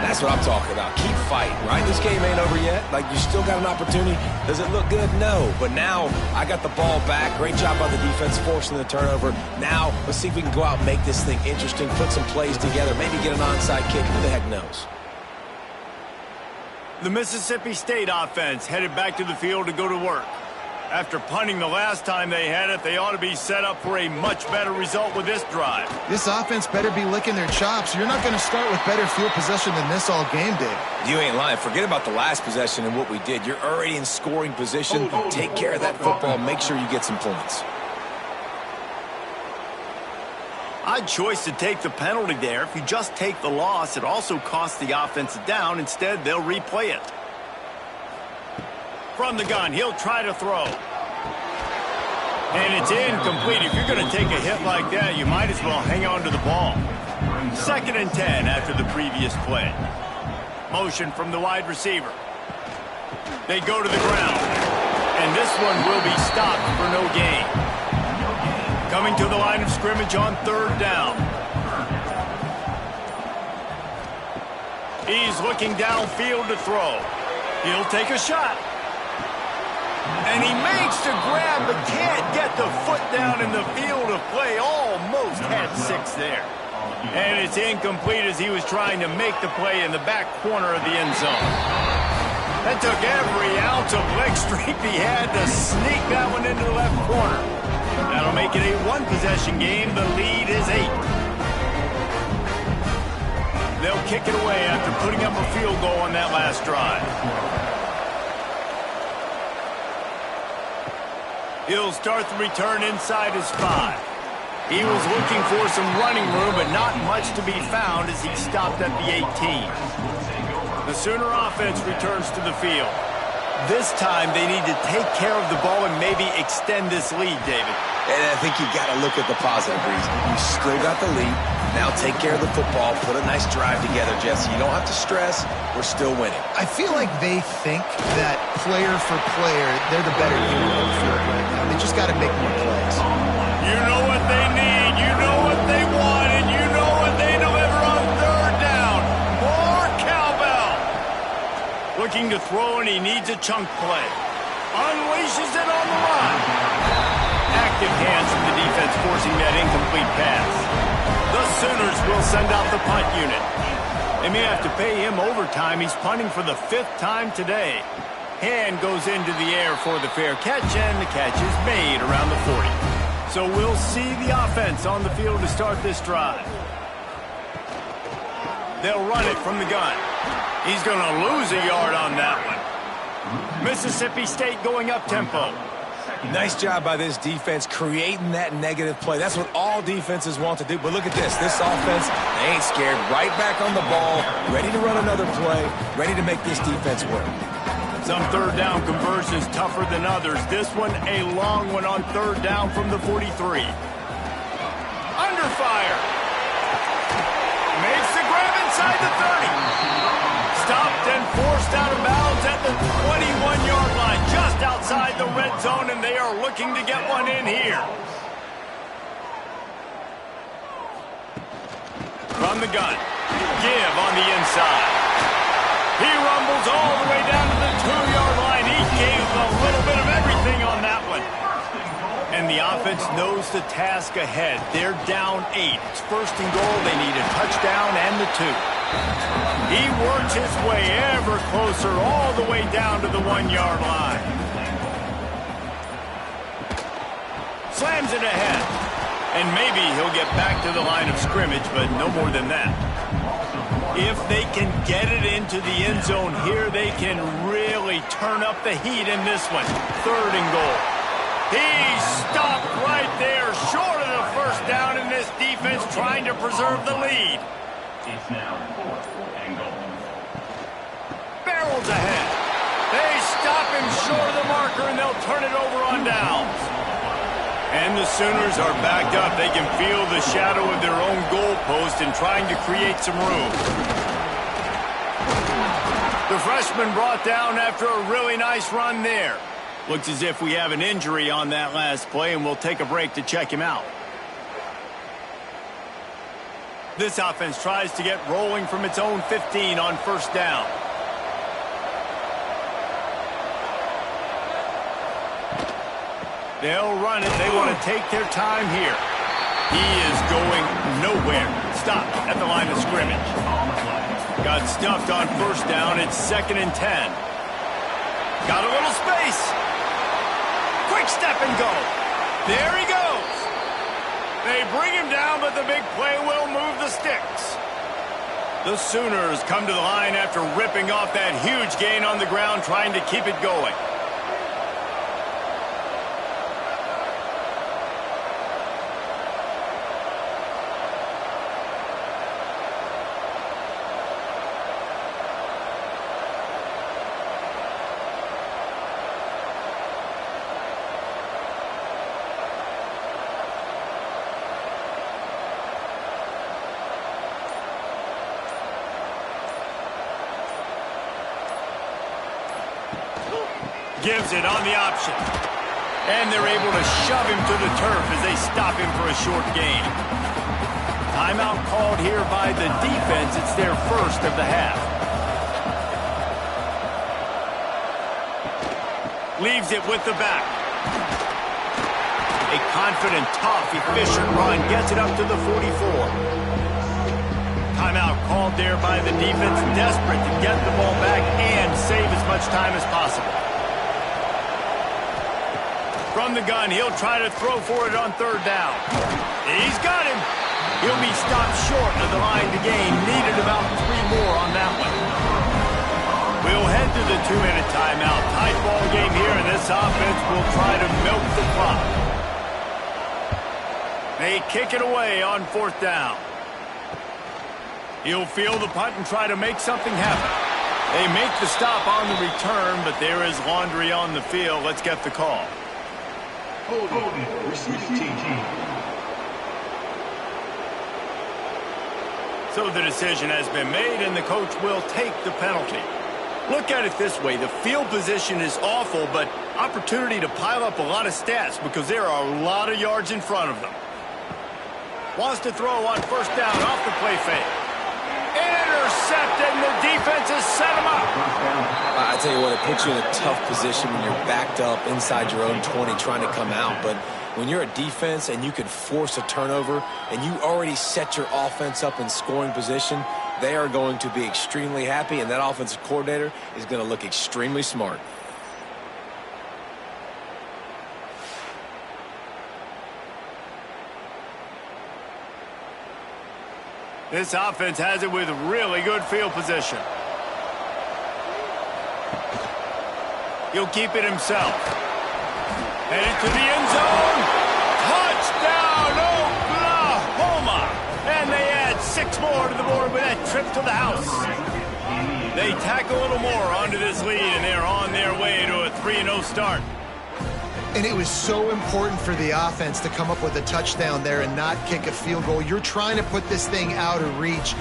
That's what I'm talking about. Keep fighting, right? This game ain't over yet. Like, you still got an opportunity. Does it look good? No. But now I got the ball back. Great job by the defense forcing the turnover. Now let's see if we can go out and make this thing interesting, put some plays together, maybe get an onside kick. Who the heck knows? The Mississippi State offense headed back to the field to go to work. After punting the last time they had it, they ought to be set up for a much better result with this drive. This offense better be licking their chops. You're not going to start with better field possession than this all game, Dave. You ain't lying. Forget about the last possession and what we did. You're already in scoring position. Take care of that football. Make sure you get some points. Odd choice to take the penalty there. If you just take the loss, it also costs the offense a down. Instead, they'll replay it. From the gun, he'll try to throw. And it's incomplete. If you're going to take a hit like that, you might as well hang on to the ball. 2nd and 10 after the previous play. Motion from the wide receiver. They go to the ground. And this one will be stopped for no gain. Coming to the line of scrimmage on 3rd down. He's looking downfield to throw. He'll take a shot. And he makes the grab, but can't get the foot down in the field of play. Almost had 6 there. And it's incomplete as he was trying to make the play in the back corner of the end zone. That took every ounce of leg strength he had to sneak that one into the left corner. That'll make it a 1-possession game. The lead is 8. They'll kick it away after putting up a field goal on that last drive. He'll start the return inside his 5. He was looking for some running room, but not much to be found as he stopped at the 18. The Sooner offense returns to the field. This time, they need to take care of the ball and maybe extend this lead, David. And I think you got to look at the positive reason. You still got the lead. Now take care of the football. Put a nice drive together, Jesse. You don't have to stress. We're still winning. I feel like they think that player for player, they're the better unit on the field right now. They just got to make more plays. You know what they need, you know what they want, and you know what they deliver on 3rd down. More cowbell. Looking to throw, and he needs a chunk play. Unleashes it on the run. Active hands from the defense forcing that incomplete pass. The Sooners will send out the punt unit. They may have to pay him overtime. He's punting for the 5th time today. Hand goes into the air for the fair catch, and the catch is made around the 40. So we'll see the offense on the field to start this drive. They'll run it from the gun. He's going to lose a yard on that one. Mississippi State going up-tempo. Nice job by this defense creating that negative play. That's what all defenses want to do. But look at this. This offense, they ain't scared. Right back on the ball, ready to run another play, ready to make this defense work. Some 3rd down conversions tougher than others. This one, a long one on 3rd down from the 43. Under fire. Makes the grab inside the 30. Stopped and forced out of bounds at the 21-yard line, just outside the red zone, and they are looking to get one in here. From the gun. Give on the inside. He rumbles all the way down to the 2-yard line. He gave a little bit of everything on that one. And the offense knows the task ahead. They're down 8. It's 1st and goal. They need a touchdown and the 2. He works his way ever closer all the way down to the 1-yard line. Slams it ahead. And maybe he'll get back to the line of scrimmage, but no more than that. If they can get it into the end zone here, they can really turn up the heat in this one. 3rd and goal. He stopped right there, short of the 1st down, and this defense trying to preserve the lead. It's now 4th and goal. Barrels ahead. They stop him short of the marker, and they'll turn it over on downs. And the Sooners are backed up. They can feel the shadow of their own goalpost and trying to create some room. The freshman brought down after a really nice run there. Looks as if we have an injury on that last play, and we'll take a break to check him out. This offense tries to get rolling from its own 15 on 1st down. They'll run it. They want to take their time here. He is going nowhere. Stopped at the line of scrimmage. Got stuffed on 1st down. It's 2nd and 10. Got a little space. Quick step and go. There he goes. They bring him down, but the big play will move the sticks. The Sooners come to the line after ripping off that huge gain on the ground, trying to keep it going. Gives it on the option. And they're able to shove him to the turf as they stop him for a short gain. Timeout called here by the defense. It's their first of the half. Leaves it with the back. A confident, tough, efficient run gets it up to the 44. Timeout called there by the defense, desperate to get the ball back and save as much time as possible. From the gun, he'll try to throw for it on third down. He's got him. He'll be stopped short of the line to gain. Needed about 3 more on that one. We'll head to the 2-minute timeout. Tight ball game here, and this offense will try to milk the clock. They kick it away on 4th down. He'll field the punt and try to make something happen. They make the stop on the return, but there is laundry on the field. Let's get the call. Receiving team. So the decision has been made, and the coach will take the penalty. Look at it this way. The field position is awful, but opportunity to pile up a lot of stats because there are a lot of yards in front of them. Wants to throw on 1st down off the play fake. Intercepted, and the defense has set him up. I tell you what, it puts you in a tough position when you're backed up inside your own 20 trying to come out. But when you're a defense and you can force a turnover and you already set your offense up in scoring position, they are going to be extremely happy, and that offensive coordinator is going to look extremely smart. This offense has it with really good field position. He'll keep it himself. Headed to the end zone. Touchdown, Oklahoma! And they add 6 more to the board with that trip to the house. They tack a little more onto this lead, and they're on their way to a 3-0 start. And it was so important for the offense to come up with a touchdown there and not kick a field goal. You're trying to put this thing out of reach,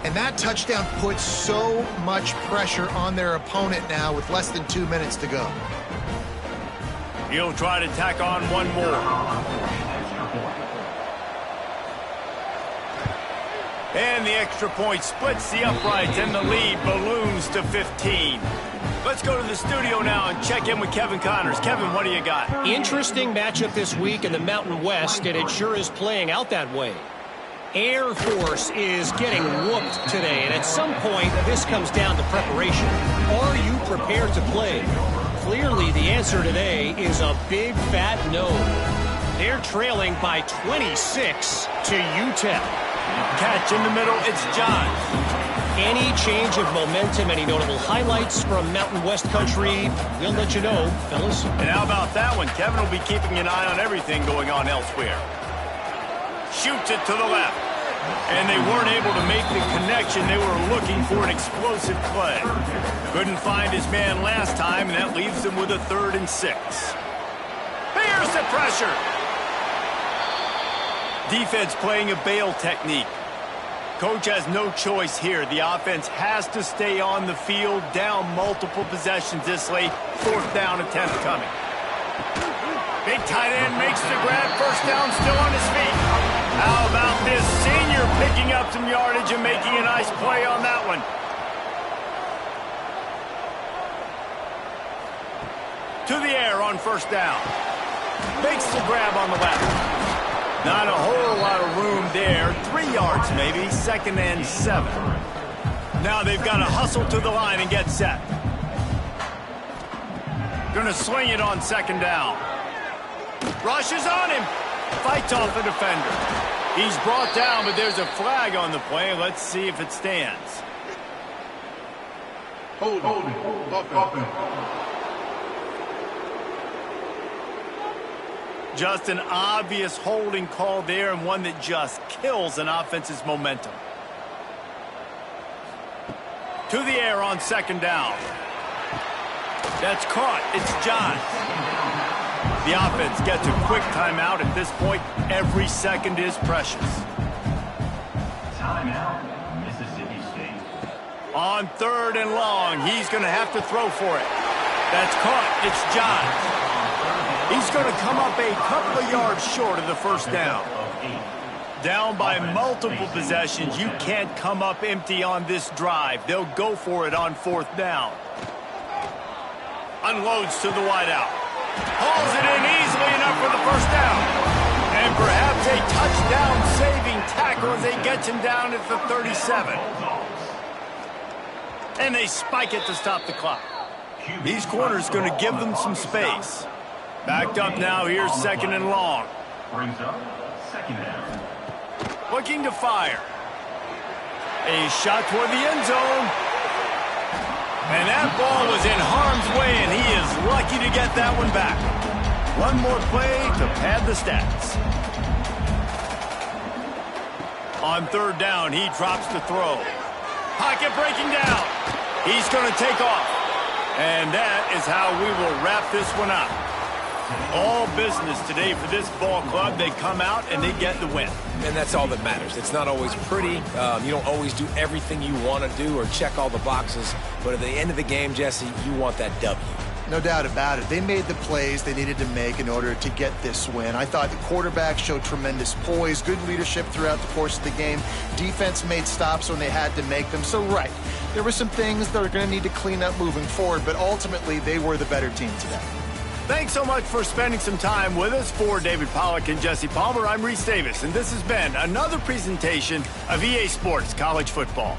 and that touchdown puts so much pressure on their opponent now with less than 2 minutes to go. He'll try to tack on one more. And the extra point splits the uprights, and the lead balloons to 15. Let's go to the studio now and check in with Kevin Connors. Kevin, what do you got? Interesting matchup this week in the Mountain West, and it sure is playing out that way. Air Force is getting whooped today, and at some point, this comes down to preparation. Are you prepared to play? Clearly, the answer today is a big fat no. They're trailing by 26 to UTEP. Catch in the middle, it's John. Any change of momentum, any notable highlights from Mountain West country, we'll let you know, fellas. And how about that one? Kevin will be keeping an eye on everything going on elsewhere. Shoots it to the left. And they weren't able to make the connection. They were looking for an explosive play. Couldn't find his man last time, and that leaves them with a 3rd and 6. Here's the pressure. Defense playing a bail technique. Coach has no choice here. The offense has to stay on the field, down multiple possessions this late. 4th down attempt coming. Big tight end makes the grab. 1st down, still on his feet. How about this senior picking up some yardage and making a nice play on that one? To the air on 1st down. Makes the grab on the left. Not a whole lot of room there. 3 yards maybe. 2nd and 7. Now they've got to hustle to the line and get set. Gonna swing it on 2nd down. Rushes on him. Fights off the defender. He's brought down, but there's a flag on the play. Let's see if it stands. Hold it. Just an obvious holding call there, and one that just kills an offense's momentum. To the air on 2nd down. That's caught. It's John. The offense gets a quick timeout at this point. Every second is precious. Timeout, Mississippi State. On 3rd and long, he's going to have to throw for it. That's caught. It's John. He's going to come up a couple of yards short of the first down. Down by multiple possessions, you can't come up empty on this drive. They'll go for it on fourth down. Unloads to the wideout. Hauls it in easily enough for the first down. And perhaps a touchdown-saving tackle as they get him down at the 37. And they spike it to stop the clock. These corners going to give them some space. Backed up now, here's second and long. Brings up second down. Looking to fire. A shot toward the end zone. And that ball was in harm's way, and he is lucky to get that one back. One more play to pad the stats. On third down, he drops the throw. Pocket breaking down. He's going to take off. And that is how we will wrap this one up. All business today for this ball club. They come out and they get the win. And that's all that matters. It's not always pretty. You don't always do everything you want to do or check all the boxes. But at the end of the game, Jesse, you want that W. No doubt about it. They made the plays they needed to make in order to get this win. I thought the quarterback showed tremendous poise, good leadership throughout the course of the game. Defense made stops when they had to make them. So, right, there were some things that are going to need to clean up moving forward, but ultimately they were the better team today. Thanks so much for spending some time with us. For David Pollack and Jesse Palmer, I'm Reese Davis, and this has been another presentation of EA Sports College Football.